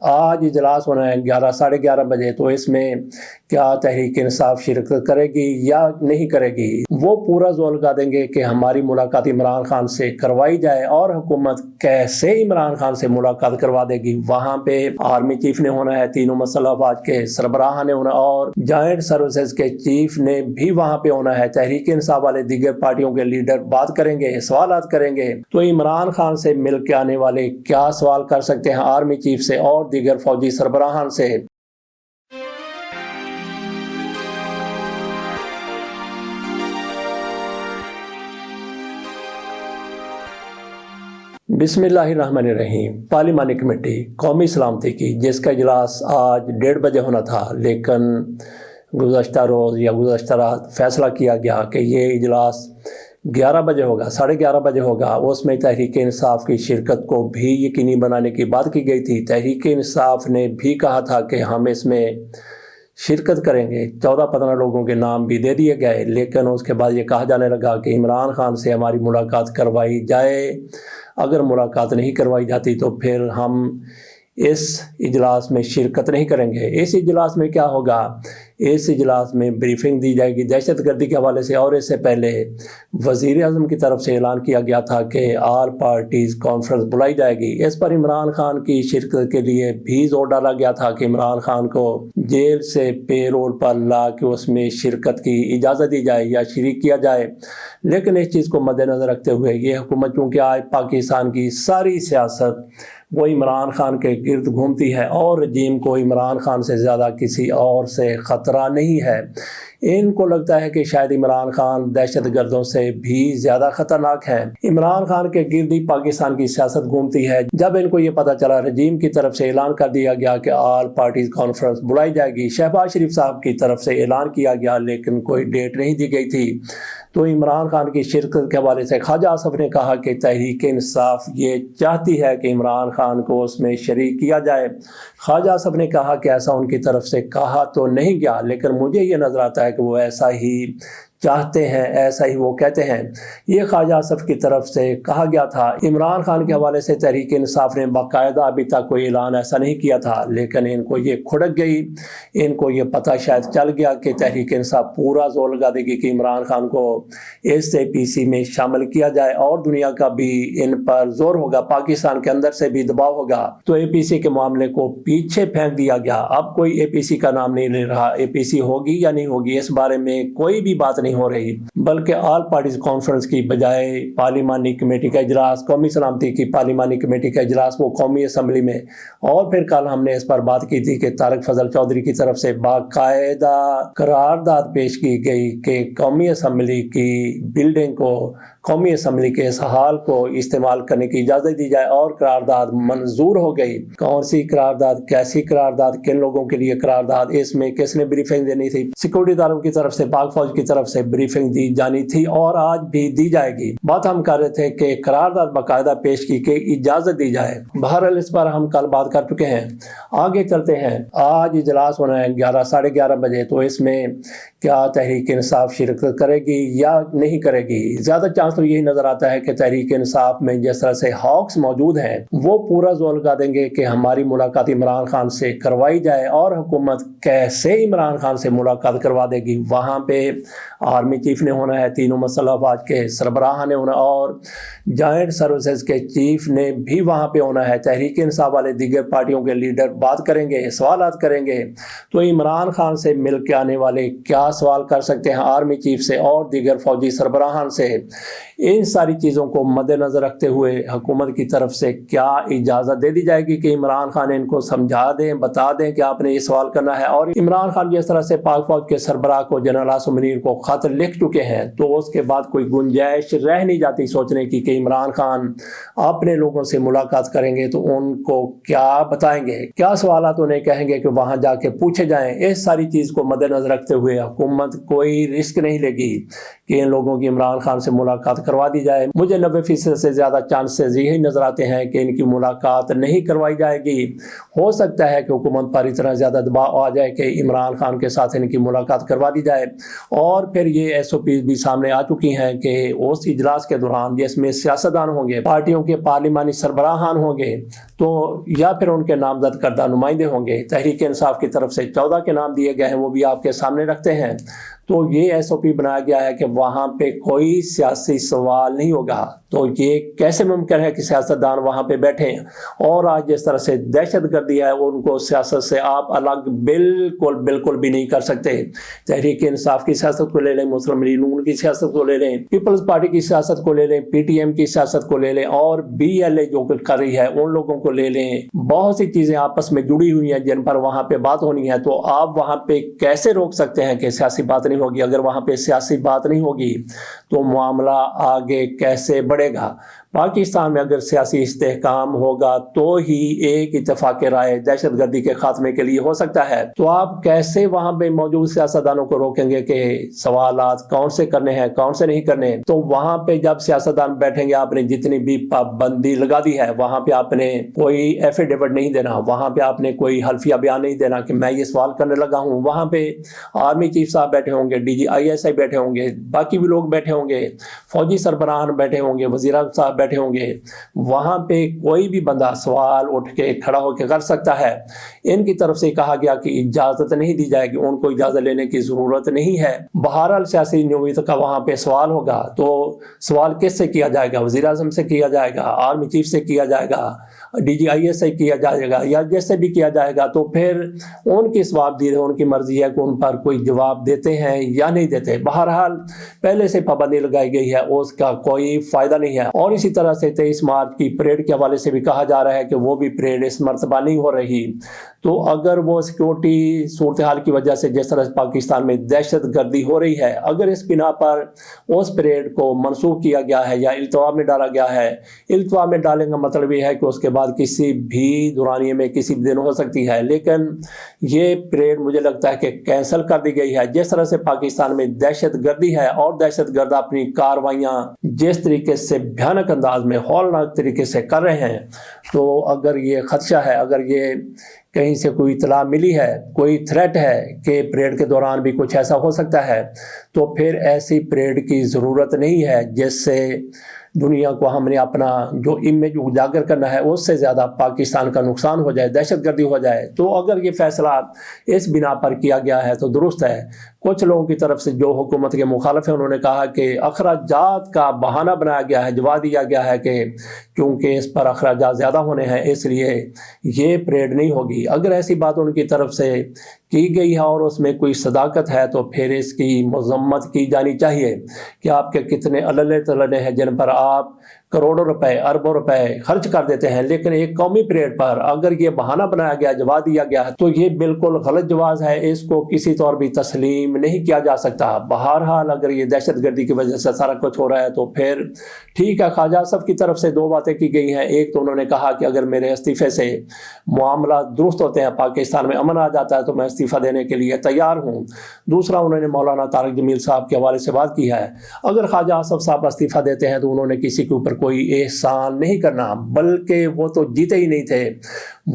آج اجلاس ہونا ہے 11:30 بجے، تو اس میں کیا تحریک انصاف شرکت کرے گی یا نہیں کرے گی؟ وہ پورا زور لگا دیں گے کہ ہماری ملاقات عمران خان سے کروائی جائے، اور حکومت کیسے عمران خان سے ملاقات کروا دے گی؟ وہاں پہ آرمی چیف نے ہونا ہے، تینوں مسلح افواج کے سربراہ نے ہونا، اور جوائنٹ سروسز کے چیف نے بھی وہاں پہ ہونا ہے۔ تحریک انصاف والے دیگر پارٹیوں کے لیڈر بات کریں گے، سوالات کریں گے۔ تو عمران خان سے مل کے آنے والے کیا سوال کر سکتے ہیں آرمی چیف سے اور دیگر فوجی سربراہان سے؟ بسم اللہ الرحمن الرحیم۔ پارلیمانی کمیٹی قومی سلامتی کی، جس کا اجلاس آج 1:30 بجے ہونا تھا، لیکن گزشتہ روز یا گزشتہ رات فیصلہ کیا گیا کہ یہ اجلاس 11 بجے ہوگا، 11:30 بجے ہوگا۔ اس میں تحریک انصاف کی شرکت کو بھی یقینی بنانے کی بات کی گئی تھی۔ تحریک انصاف نے بھی کہا تھا کہ ہم اس میں شرکت کریں گے۔ 14-15 لوگوں کے نام بھی دے دیے گئے، لیکن اس کے بعد یہ کہا جانے لگا کہ عمران خان سے ہماری ملاقات کروائی جائے۔ اگر ملاقات نہیں کروائی جاتی تو پھر ہم اس اجلاس میں شرکت نہیں کریں گے۔ اس اجلاس میں کیا ہوگا؟ اس اجلاس میں بریفنگ دی جائے گی دہشت گردی کے حوالے سے، اور اس سے پہلے وزیر اعظم کی طرف سے اعلان کیا گیا تھا کہ آل پارٹیز کانفرنس بلائی جائے گی۔ اس پر عمران خان کی شرکت کے لیے بھی زور ڈالا گیا تھا کہ عمران خان کو جیل سے پے رول پر لا کے اس میں شرکت کی اجازت دی جائے یا شریک کیا جائے، لیکن اس چیز کو مد نظر رکھتے ہوئے یہ حکومت، چونکہ آج پاکستان کی ساری سیاست وہ عمران خان کے گرد گھومتی ہے، اور رجیم کو عمران خان سے زیادہ کسی اور سے خطرہ نہیں ہے۔ ان کو لگتا ہے کہ شاید عمران خان دہشت گردوں سے بھی زیادہ خطرناک ہے۔ عمران خان کے گرد ہی پاکستان کی سیاست گھومتی ہے۔ جب ان کو یہ پتہ چلا، رجیم کی طرف سے اعلان کر دیا گیا کہ آل پارٹیز کانفرنس بلائی جائے گی، شہباز شریف صاحب کی طرف سے اعلان کیا گیا لیکن کوئی ڈیٹ نہیں دی گئی تھی، تو عمران خان کی شرکت کے حوالے سے خواجہ آصف نے کہا کہ تحریک انصاف یہ چاہتی ہے کہ عمران خان کو اس میں شریک کیا جائے۔ خواجہ آصف نے کہا کہ ایسا ان کی طرف سے کہا تو نہیں گیا، لیکن مجھے یہ نظر آتا ہے کہ وہ ایسا ہی چاہتے ہیں، ایسا ہی وہ کہتے ہیں۔ یہ خواجہ آصف کی طرف سے کہا گیا تھا۔ عمران خان کے حوالے سے تحریک انصاف نے باقاعدہ ابھی تک کوئی اعلان ایسا نہیں کیا تھا، لیکن ان کو یہ کھڑک گئی، ان کو یہ پتہ شاید چل گیا کہ تحریک انصاف پورا زور لگا دے گی کہ عمران خان کو اس سے پی سی میں شامل کیا جائے، اور دنیا کا بھی ان پر زور ہوگا، پاکستان کے اندر سے بھی دباؤ ہوگا۔ تو اے پی سی کے معاملے کو پیچھے پھینک دیا گیا۔ اب کوئی اے پی سی کا نام نہیں لے رہا، اے پی سی ہوگی یا نہیں ہوگی اس بارے میں کوئی بھی بات نہیں ہو رہی، بلکہ آل پارٹیز کانفرنس کی بجائے پارلیمانی کمیٹی کا اجلاس، قومی سلامتی کی پارلیمانی کمیٹی کا اجلاس وہ قومی اسمبلی میں، اور پھر کل ہم نے اس پر بات کی تھی کہ طارق فضل چودھری کی طرف سے باقاعدہ قرارداد پیش کی گئی کہ قومی اسمبلی کی بلڈنگ کو، قومی اسمبلی کے اس ہال کو استعمال کرنے کی اجازت دی جائے، اور قرارداد منظور ہو گئی۔ کون سی قرارداد، کیسی قرارداد، کن لوگوں کے لیے قرارداد، اس میں کس نے بریفنگ دینی تھی؟ سیکورٹی اداروں کی طرف سے، پاک فوج کی طرف سے بریفنگ دی جانی تھی، اور آج بھی دی جائے گی۔ بات ہم کر رہے تھے کہ قرارداد باقاعدہ پیش کی کہ اجازت دی جائے۔ بہرحال اس پر ہم کل بات کر چکے ہیں، آگے چلتے ہیں۔ آج اجلاس ہونا ہے 11:30 بجے، تو اس میں کیا تحریک انصاف شرکت کرے گی یا نہیں کرے گی؟ زیادہ چانس تو یہی نظر آتا ہے کہ تحریک انصاف میں جس طرح سے ہاکس موجود ہیں، وہ پورا زور لگا دیں گے کہ ہماری ملاقات عمران خان سے کروائی جائے، اور حکومت کیسے عمران خان سے ملاقات کروا دے گی؟ وہاں پہ آرمی چیف نے ہونا ہے، تینوں مسلح افواج کے سربراہ نے ہونا، اور جوائنٹ سروسز کے چیف نے بھی وہاں پہ ہونا ہے۔ تحریک انصاف والے دیگر پارٹیوں کے لیڈر بات کریں گے، سوالات کریں گے۔ تو عمران خان سے مل کے آنے والے کیا سوال کر سکتے ہیں آرمی چیف سے اور دیگر فوجی سربراہان سے؟ ان ساری چیزوں کو مد نظر رکھتے ہوئے حکومت کی طرف سے کیا اجازت دے دی جائے گی کہ عمران خان ان کو سمجھا دیں، بتا دیں کہ آپ نے یہ سوال کرنا ہے؟ اور عمران خان جس طرح سے پاک فوج کے سربراہ کو، جنرل عاصم منیر کو خط لکھ چکے ہیں، تو اس کے بعد کوئی گنجائش رہ نہیں جاتی سوچنے کی کہ عمران خان اپنے لوگوں سے ملاقات کریں گے تو ان کو کیا بتائیں گے، کیا سوالات انہیں کہیں گے کہ وہاں جا کے پوچھے جائیں۔ اس ساری چیز کو مد نظر رکھتے ہوئے حکومت کوئی رسک نہیں لے گی کہ ان لوگوں کی عمران خان سے ملاقات کروا دی جائے۔ مجھے 90% سے زیادہ چانسز یہی نظر آتے ہیں کہ ان کی ملاقات نہیں کروائی جائے گی۔ ہو سکتا ہے کہ حکومت پر اتنا زیادہ دباؤ آ جائے کہ عمران خان کے ساتھ ان کی ملاقات کروا دی جائے، اور پھر پھر یہ ایس او پی بھی سامنے آ چکی ہیں کہ اس اجلاس کے دوران جس میں سیاستدان ہوں گے، پارٹیوں کے پارلیمانی سربراہان ہوں گے، تو یا پھر ان کے نامزد کردہ نمائندے ہوں گے، تحریک انصاف کی طرف سے 14 کے نام دیے گئے ہیں، وہ بھی آپ کے سامنے رکھتے ہیں۔ تو یہ ایس او پی بنایا گیا ہے کہ وہاں پہ کوئی سیاسی سوال نہیں ہوگا۔ تو یہ کیسے ممکن ہے کہ سیاستدان وہاں پہ بیٹھیں؟ اور آج جس طرح سے دہشت گردی ہے ان کو سیاست سے آپ الگ بالکل بھی نہیں کر سکتے۔ تحریک انصاف کی سیاست کو لے لیں، مسلم لیگ نون کی سیاست کو لے لیں، پیپلز پارٹی کی سیاست کو لے لیں، پی ٹی ایم کی سیاست کو لے لیں، اور بی ایل اے جو کر رہی ہے ان لوگوں کو لے لیں۔ بہت سی چیزیں آپس میں جڑی ہوئی ہیں جن پر وہاں پہ بات ہونی ہے۔ تو آپ وہاں پہ کیسے روک سکتے ہیں کہ سیاسی بات نہیں ہوگی؟ اگر وہاں پہ سیاسی بات نہیں ہوگی تو معاملہ آگے کیسے بڑھے گا؟ پاکستان میں اگر سیاسی استحکام ہوگا تو ہی ایک اتفاق رائے دہشت گردی کے خاتمے کے لیے ہو سکتا ہے۔ تو آپ کیسے وہاں پہ موجود سیاستدانوں کو روکیں گے کہ سوالات کون سے کرنے ہیں کون سے نہیں کرنے؟ تو وہاں پہ جب سیاستدان بیٹھیں گے، آپ نے جتنی بھی پابندی لگا دی ہے، وہاں پہ آپ نے کوئی ایفیڈیوٹ نہیں دینا، وہاں پہ آپ نے کوئی حلفیہ بیان نہیں دینا کہ میں یہ سوال کرنے لگا ہوں۔ وہاں پہ آرمی چیف صاحب بیٹھے ہوں گے، D G I S I بیٹھے ہوں گے، باقی بھی لوگ بیٹھے ہوں گے، فوجی سربراہان بیٹھے ہوں گے، وزیر اعظم صاحب بیٹھے ہوں گے۔ وہاں پہ کوئی بھی بندہ سوال اٹھ کے کھڑا ہو کے کر سکتا ہے۔ ان کی طرف سے کہا گیا کہ اجازت نہیں دی جائے گی، ان کو اجازت لینے کی ضرورت نہیں ہے۔ بہرحال سیاسی نوعیت کا وہاں پہ سوال ہوگا، تو سوال کس سے کیا جائے گا؟ وزیر اعظم سے کیا جائے گا، آرمی چیف سے کیا جائے گا، ڈی جی آئی ایس سے کیا جائے گا، یا جیسے بھی کیا جائے گا۔ تو پھر ان کی جوابدہی ہے، ان کی مرضی ہے کہ ان پر کوئی جواب دیتے ہیں یا نہیں دیتے۔ بہرحال پہلے سے پابندی لگائی گئی ہے، اس کا کوئی فائدہ نہیں ہے۔ اور اسی طرح سے 23 مارچ کی پریڈ کے حوالے سے بھی کہا جا رہا ہے کہ وہ بھی پریڈ اس مرتبہ نہیں ہو رہی۔ تو اگر وہ سیکورٹی صورتحال کی وجہ سے جس طرح پاکستان میں دہشت گردی ہو رہی ہے، اگر اس بنا پر اس پریڈ کو منسوخ کیا گیا ہے یا التوا میں ڈالا گیا ہے، التوا میں ڈالیں کا مطلب یہ ہے کہ اس کے بعد کسی بھی دورانیے میں کسی بھی دن ہو سکتی ہے، لیکن یہ پریڈ مجھے لگتا ہے کہ کینسل کر دی گئی ہے۔ جس طرح سے پاکستان میں دہشت گردی ہے اور دہشت گرد اپنی کارروائیاں جس طریقے سے بھیانک انداز میں ہولناک طریقے سے کر رہے ہیں، تو اگر یہ خدشہ ہے، اگر یہ کہیں سے کوئی اطلاع ملی ہے، کوئی تھریٹ ہے کہ پریڈ کے دوران بھی کچھ ایسا ہو سکتا ہے، تو پھر ایسی پریڈ کی ضرورت نہیں ہے جس سے دنیا کو ہم نے اپنا جو امیج اجاگر کرنا ہے اس سے زیادہ پاکستان کا نقصان ہو جائے، دہشت گردی ہو جائے۔ تو اگر یہ فیصلہ اس بنا پر کیا گیا ہے تو درست ہے۔ کچھ لوگوں کی طرف سے جو حکومت کے مخالف ہیں، انہوں نے کہا کہ اخراجات کا بہانہ بنایا گیا ہے، جواب دیا گیا ہے کہ کیونکہ اس پر اخراجات زیادہ ہونے ہیں اس لیے یہ پریڈ نہیں ہوگی۔ اگر ایسی بات ان کی طرف سے کی گئی ہے اور اس میں کوئی صداقت ہے تو پھر اس کی مذمت کی جانی چاہیے کہ آپ کے کتنے عللے تلنے ہیں جن پر آپ کروڑوں روپے، اربوں روپے خرچ کر دیتے ہیں، لیکن ایک قومی پریڈ پر اگر یہ بہانہ بنایا گیا، جواز دیا گیا ہے، تو یہ بالکل غلط جواز ہے، اس کو کسی طور بھی تسلیم نہیں کیا جا سکتا۔ بہرحال اگر یہ دہشت گردی کی وجہ سے سارا کچھ ہو رہا ہے تو پھر ٹھیک ہے۔ خواجہ صاحب کی طرف سے دو باتیں کی گئی ہیں۔ ایک تو انہوں نے کہا کہ اگر میرے استعفے سے معاملات درست ہوتے ہیں، پاکستان میں امن آ جاتا ہے، تو میں استعفیٰ دینے کے لیے تیار ہوں۔ دوسرا انہوں نے مولانا طارق جمیل صاحب کے حوالے سے بات کی ہے، اگر خواجہ آصف صاحب استعفیٰ دیتے ہیں تو انہوں نے کسی کے اوپر کوئی احسان نہیں کرنا، بلکہ وہ تو جیتے ہی نہیں تھے،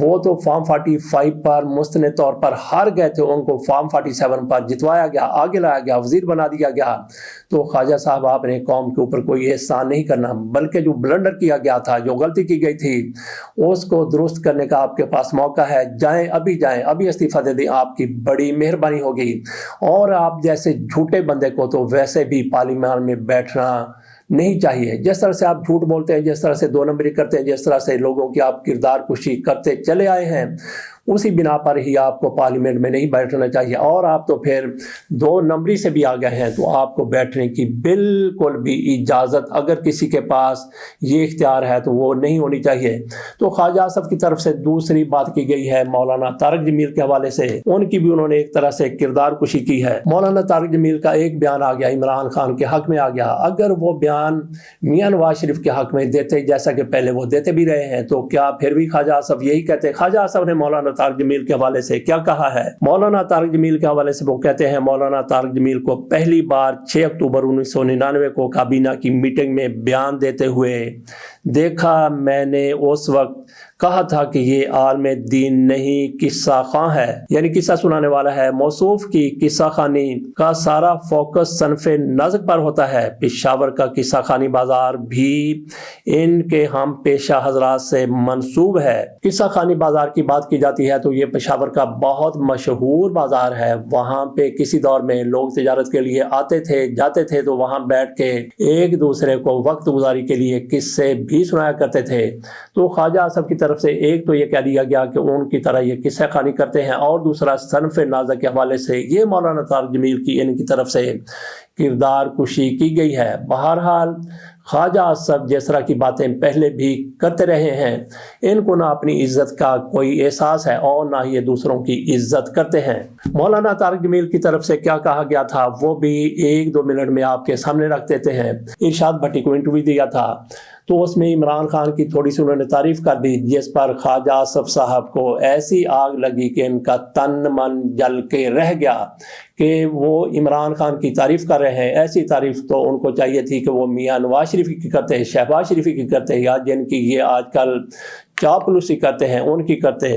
وہ تو فارم 45 پر مستند طور پر ہار گئے تھے، ان کو فارم 47 پر جتوایا گیا، آگے لایا گیا، وزیر بنا دیا گیا۔ تو خواجہ صاحب آپ نے قوم کے اوپر کوئی احسان نہیں کرنا، بلکہ جو بلنڈر کیا گیا تھا، جو غلطی کی گئی تھی، اس کو درست کرنے کا آپ کے پاس موقع ہے۔ جائیں، ابھی استعفیٰ دے دیں، آپ کی بڑی مہربانی ہوگی۔ اور آپ جیسے جھوٹے بندے کو تو ویسے بھی پارلیمان میں بیٹھنا نہیں چاہیے۔ جس طرح سے آپ جھوٹ بولتے ہیں، جس طرح سے دو نمبری کرتے ہیں، جس طرح سے لوگوں کی آپ کردار کشی کرتے چلے آئے ہیں، اسی بنا پر ہی آپ کو پارلیمنٹ میں نہیں بیٹھنا چاہیے۔ اور آپ تو پھر دو نمبری سے بھی آ گئے ہیں، تو آپ کو بیٹھنے کی بالکل بھی اجازت اگر کسی کے پاس یہ اختیار ہے تو وہ نہیں ہونی چاہیے۔ تو خواجہ آصف کی طرف سے دوسری بات کی گئی ہے مولانا طارق جمیل کے حوالے سے، ان کی بھی انہوں نے ایک طرح سے کردار کشی کی ہے۔ مولانا طارق جمیل کا ایک بیان آ گیا، عمران خان کے حق میں آ گیا۔ اگر وہ بیان میاں نواز شریف کے حق میں دیتے، جیسا کہ پہلے وہ دیتے بھی رہے ہیں، تو کیا پھر بھی خواجہ آصف یہی کہتے؟ خواجہ آصف نے مولانا طارق جمیل کے حوالے سے کیا کہا ہے؟ مولانا طارق جمیل کے حوالے سے وہ کہتے ہیں، مولانا طارق جمیل کو پہلی بار 6 اکتوبر 1999 کو کابینہ کی میٹنگ میں بیان دیتے ہوئے دیکھا، میں نے اس وقت کہا تھا کہ یہ عالم دین نہیں قصہ خواں ہے، یعنی قصہ سنانے والا ہے۔ موصوف کی قصہ خوانی کا سارا فوکس صنف نظر پر ہوتا ہے۔ پشاور کا قصہ خوانی بازار بھی ان کے ہم پیشہ حضرات سے منسوب ہے۔ قصہ خوانی بازار کی بات کی جاتی ہے تو یہ پشاور کا بہت مشہور بازار ہے۔ وہاں پہ کسی دور میں لوگ تجارت کے لیے آتے تھے، جاتے تھے تو وہاں بیٹھ کے ایک دوسرے کو وقت گزاری کے لیے قصے بھی سنایا کرتے تھے۔ تو خواجہ آصف کی طرف سے ایک تو یہ کہہ دیا گیا کہ ان کی طرح یہ قصہ خوانی کرتے ہیں، اور دوسرا صنف نازک کے حوالے سے یہ مولانا طارق جمیل کی ان کی طرف سے کردار کشی کی گئی ہے۔ بہرحال خواجہ آصف جس طرح کی باتیں پہلے بھی کرتے رہے ہیں، ان کو نہ اپنی عزت کا کوئی احساس ہے اور نہ ہی یہ دوسروں کی عزت کرتے ہیں۔ مولانا طارق جمیل کی طرف سے کیا کہا گیا تھا وہ بھی 1-2 منٹ میں آپ کے سامنے رکھ دیتے ہیں۔ ارشاد بھٹی کو انٹرویو دیا تھا تو اس میں عمران خان کی تھوڑی سی انہوں نے تعریف کر دی، جس پر خواجہ آصف صاحب کو ایسی آگ لگی کہ ان کا تن من جل کے رہ گیا کہ وہ عمران خان کی تعریف کر رہے ہیں۔ ایسی تعریف تو ان کو چاہیے تھی کہ وہ میاں نواز شریف کی کرتے، شہباز شریف کی کرتے، یا جن کی یہ آج کل چاپلوسی کرتے ہیں ان کی کرتے۔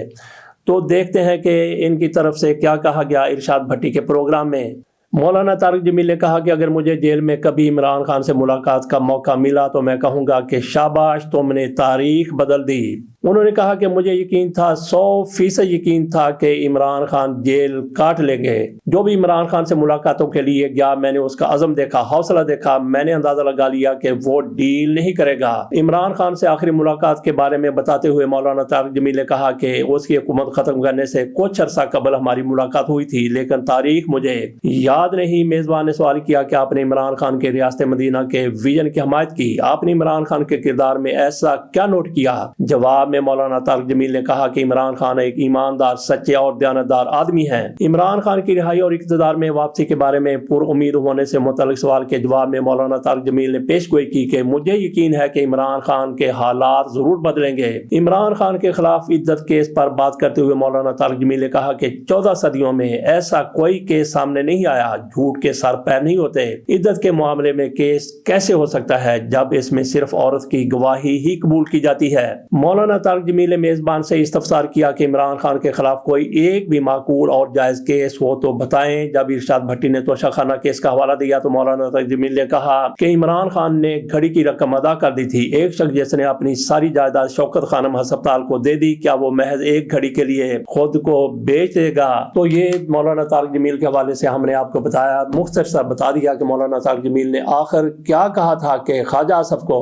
تو دیکھتے ہیں کہ ان کی طرف سے کیا کہا گیا ارشاد بھٹی کے پروگرام میں۔ مولانا طارق جمیل نے کہا کہ اگر مجھے جیل میں کبھی عمران خان سے ملاقات کا موقع ملا تو میں کہوں گا کہ شاباش تم نے تاریخ بدل دی۔ انہوں نے کہا کہ مجھے یقین تھا، 100% یقین تھا کہ عمران خان جیل کاٹ لیں گے۔ جو بھی عمران خان سے ملاقاتوں کے لیے گیا میں نے اس کا عزم دیکھا، حوصلہ دیکھا، میں نے اندازہ لگا لیا کہ وہ ڈیل نہیں کرے گا۔ عمران خان سے آخری ملاقات کے بارے میں بتاتے ہوئے مولانا طارق جمیل نے کہا کہ اس کی حکومت ختم کرنے سے کچھ عرصہ قبل ہماری ملاقات ہوئی تھی، لیکن تاریخ مجھے یاد نہیں۔ میزبان نے سوال کیا کہ آپ نے عمران خان کے ریاست مدینہ کے ویژن کی حمایت کی، آپ نے عمران خان کے کردار میں ایسا کیا نوٹ کیا؟ جواب میں مولانا طارق جمیل نے کہا کہ عمران خان ایک ایماندار، سچے اور دیانتدار آدمی ہیں۔ عمران خان کی رہائی اور اقتدار میں واپسی کے بارے میں پر امید ہونے سے متعلق سوال کے جواب میں مولانا طارق جمیل نے پیش گوئی کی کہ مجھے یقین ہے کہ عمران خان کے حالات ضرور بدلیں گے۔ عمران خان کے خلاف عدت کیس پر بات کرتے ہوئے مولانا طارق جمیل نے کہا کہ 14 صدیوں میں ایسا کوئی کیس سامنے نہیں آیا، جھوٹ کے سر پیر نہیں ہوتے۔ عدت کے معاملے میں کیس کیسے ہو سکتا ہے جب اس میں صرف عورت کی گواہی ہی قبول کی جاتی ہے؟ مولانا طارق جمیل نے میزبان سے استفسار کیا کہ عمران خان کے خلاف کوئی ایک بھی معقول اور جائز کیس ہو تو بتائیں۔ جب ارشاد بھٹی نے توشہ خانہ کیس کا حوالہ دیا تو مولانا طارق جمیل نے کہا کہ عمران خان نے گھڑی کی رقم ادا کر دی تھی۔ ایک شخص جس نے اپنی ساری جائیداد شوکت خانم ہسپتال کو دے دی، کیا وہ محض ایک گھڑی کے لیے خود کو بیچ دے گا؟ تو یہ مولانا طارق جمیل کے حوالے سے ہم نے آپ کو بتایا، مختصر سا بتا دیا کہ مولانا طارق جمیل نے آخر کیا کہا تھا کہ خواجہ آصف کو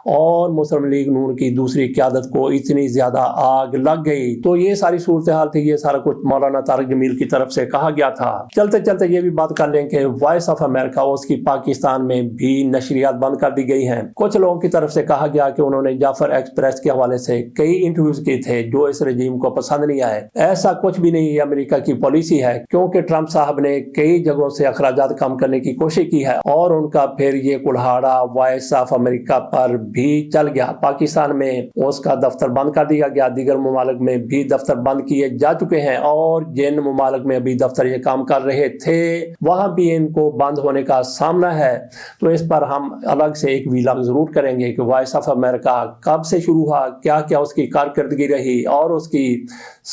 اور مسلم لیگ نون کی دوسری قیادت کو اتنی زیادہ آگ لگ گئی۔ تو یہ ساری صورتحال تھی، یہ سارا کچھ مولانا طارق جمیل کی طرف سے کہا گیا تھا۔ چلتے چلتے یہ بھی بات کر لیں کہ وائس آف امریکہ اس کی پاکستان میں بھی نشریات بند کر دی گئی ہیں۔ کچھ لوگوں کی طرف سے کہا گیا کہ انہوں نے جعفر ایکسپریس کے حوالے سے کئی انٹرویوز کیے تھے جو اس رجیم کو پسند نہیں آئے۔ ایسا کچھ بھی نہیں، یہ امریکہ کی پالیسی ہے، کیونکہ ٹرمپ صاحب نے کئی جگہوں سے اخراجات کم کرنے کی کوشش کی ہے اور ان کا پھر یہ کلہاڑا وائس آف امریکہ پر بھی چل گیا۔ پاکستان میں اس کا دفتر بند کر دیا گیا، دیگر ممالک میں بھی دفتر بند کیے جا چکے ہیں، اور جن ممالک میں ابھی دفتر یہ کام کر رہے تھے وہاں بھی ان کو بند ہونے کا سامنا ہے۔ تو اس پر ہم الگ سے ایک ویلاگ ضرور کریں گے کہ وائس آف امریکہ کب سے شروع ہوا، کیا کیا اس کی کارکردگی رہی اور اس کی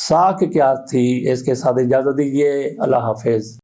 ساکھ کیا تھی۔ اس کے ساتھ اجازت دیجیے، اللہ حافظ۔